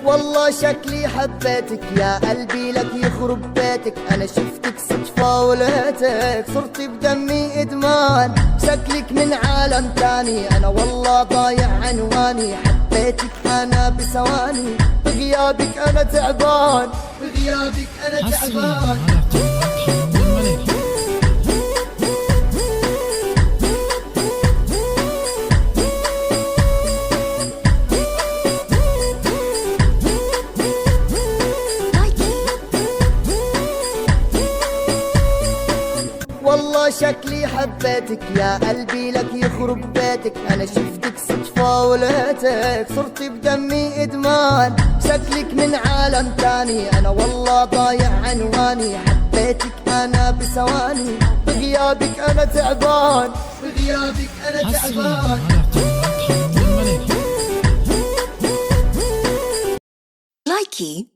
والله شكلي حبيتك يا قلبي لك يخرب بيتك، انا شفتك صدفة ولقيتك صرت بدمي ادمان، شكلك من عالم تاني انا والله ضايع عنواني، حبيتك انا بثواني بغيابك انا تعبان، بغيابك انا تعبان. والله شكلي حبيتك يا قلبي لك يخرب بيتك، انا شفتك صدفة ولقيتك صرت بدمي ادمان، شكلك من عالم تاني انا والله ضايع عنواني، حبيتك انا بثواني بغيابك انا تعبان، بغيابك انا تعبان. لايكي